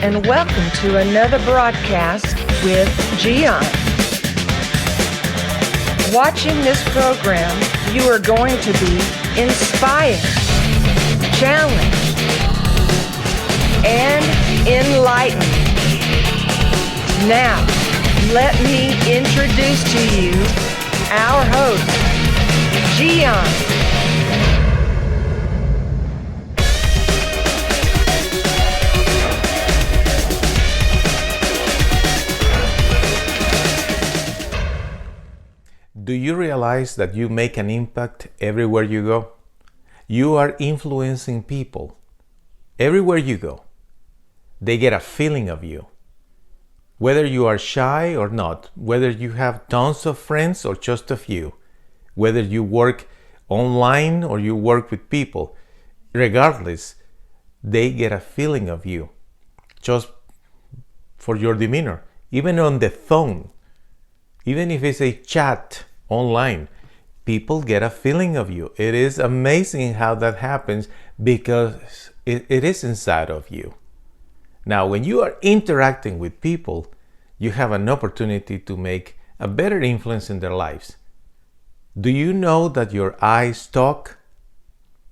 and welcome to another broadcast with Gian. Watching this program, you are going to be inspired, challenged, and enlightened. Now, let me introduce to you our host, Gian. Do you realize that you make an impact everywhere you go? You are influencing people everywhere you go. They get a feeling of you. Whether you are shy or not, whether you have tons of friends or just a few, whether you work online or you work with people, regardless, they get a feeling of you just for your demeanor. Even on the phone, even if it's a chat online, people get a feeling of you. It is amazing how that happens because it is inside of you. Now, when you are interacting with people, you have an opportunity to make a better influence in their lives. Do you know that your eyes talk?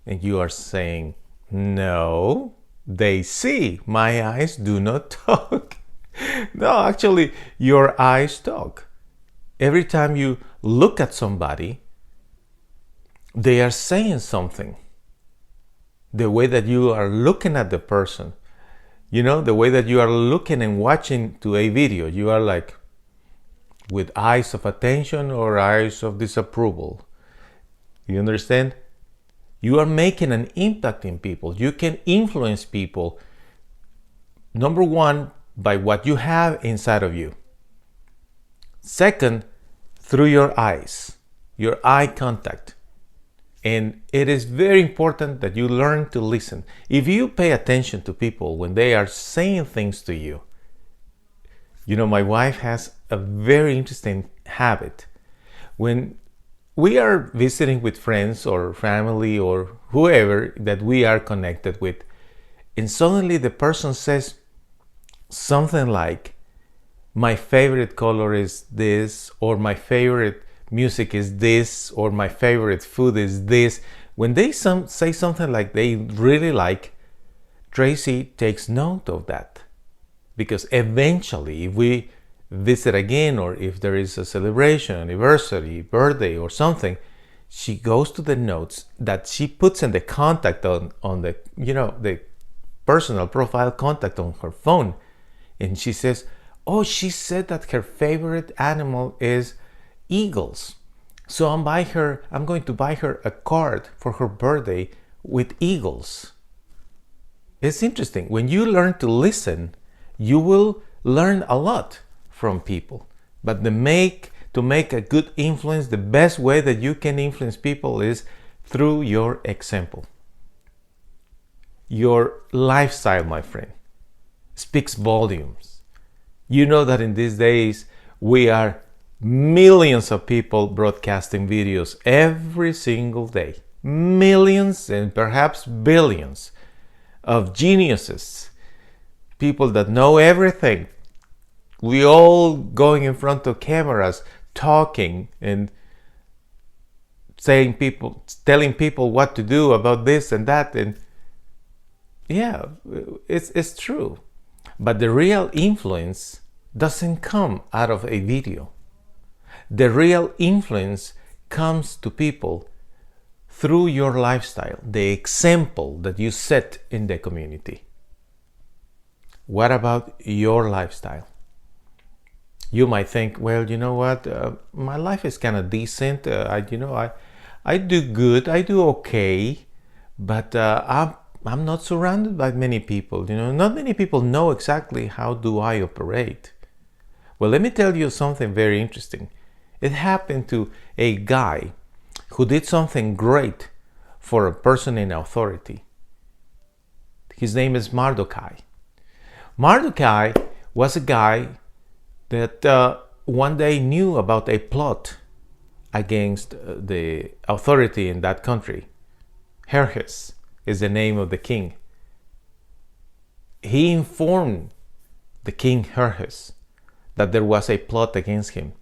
And you are saying, no, they see. My eyes do not talk. No, actually, your eyes talk. Every time you look at somebody, they are saying something. The way that you are looking at the person, the way that you are looking and watching to a video, you are like with eyes of attention or eyes of disapproval. You understand? You are making an impact in people. You can influence people, number one, by what you have inside of you. Second, through your eyes, your eye contact. And it is very important that you learn to listen. If you pay attention to people when they are saying things to you, my wife has a very interesting habit. When we are visiting with friends or family or whoever that we are connected with, and suddenly the person says something like, my favorite color is this, or my favorite music is this, or my favorite food is this. When they say something like they really like, Tracy takes note of that. Because eventually, if we visit again, or if there is a celebration, anniversary, birthday, or something, she goes to the notes that she puts in the contact on the, the personal profile contact on her phone. And she says, oh, she said that her favorite animal is eagles. So I'm going to buy her a card for her birthday with eagles. It's interesting. When you learn to listen, you will learn a lot from people. But to make a good influence, the best way that you can influence people is through your example. Your lifestyle, my friend, speaks volumes. You know that in these days, we are millions of people broadcasting videos every single day. Millions and perhaps billions of geniuses. People that know everything. We all going in front of cameras, talking and telling people what to do about this and that. And yeah, it's true. But the real influence doesn't come out of a video. The real influence comes to people through your lifestyle, the example that you set in the community. What about your lifestyle? You might think, well, you know what? My life is kind of decent. I do good. I do okay. But I'm not surrounded by many people. Not many people know exactly how do I operate. Well, let me tell you something very interesting. It happened to a guy who did something great for a person in authority. His name is Mordecai. Mordecai was a guy that one day knew about a plot against the authority in that country. Herhes is the name of the king. He informed the king Xerxes, that there was a plot against him.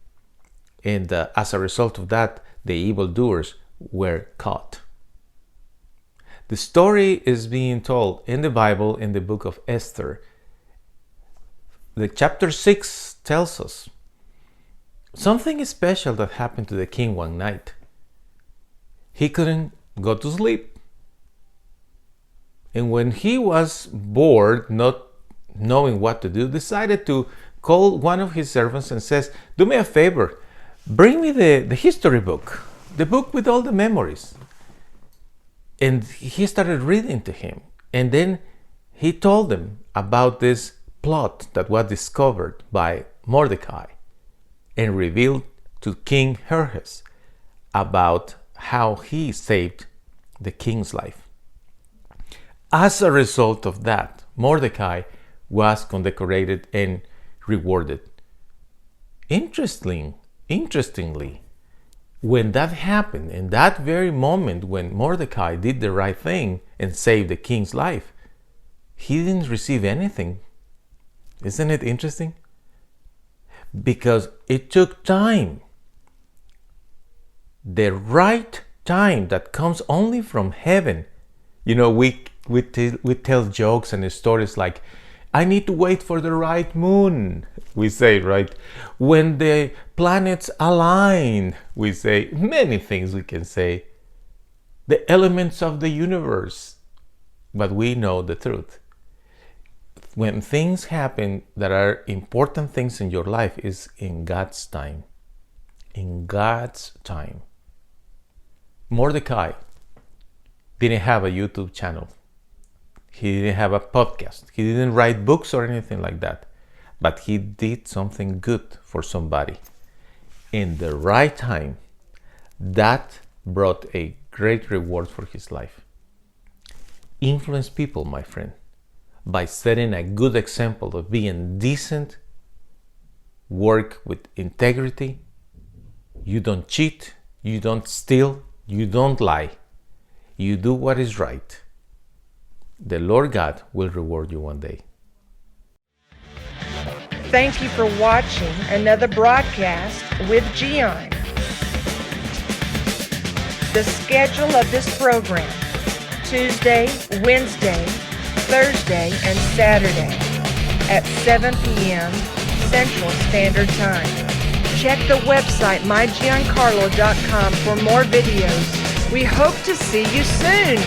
And as a result of that, the evildoers were caught. The story is being told in the Bible in the book of Esther. The chapter 6 tells us something special that happened to the king one night. He couldn't go to sleep. And when he was bored, not knowing what to do, decided to call one of his servants and says, "Do me a favor, bring me the history book, the book with all the memories." And he started reading to him. And then he told them about this plot that was discovered by Mordecai and revealed to King Xerxes about how he saved the king's life. As a result of that, Mordecai was condecorated and rewarded. Interestingly, when that happened, in that very moment when Mordecai did the right thing and saved the king's life, he didn't receive anything. Isn't it interesting? Because it took time. The right time that comes only from heaven. You know, we tell jokes and stories like, "I need to wait for the right moon," we say, right? When the planets align, we say many things we can say. The elements of the universe. But we know the truth. When things happen that are important things in your life is in God's time. In God's time. Mordecai didn't have a YouTube channel. He didn't have a podcast. He didn't write books or anything like that. But he did something good for somebody. In the right time, that brought a great reward for his life. Influence people, my friend, by setting a good example of being decent, work with integrity. You don't cheat, you don't steal, you don't lie. You do what is right. The Lord God will reward you one day. Thank you for watching another broadcast with Gian. The schedule of this program: Tuesday, Wednesday, Thursday, and Saturday at 7 p.m. Central Standard Time. Check the website mygiancarlo.com for more videos. We hope to see you soon.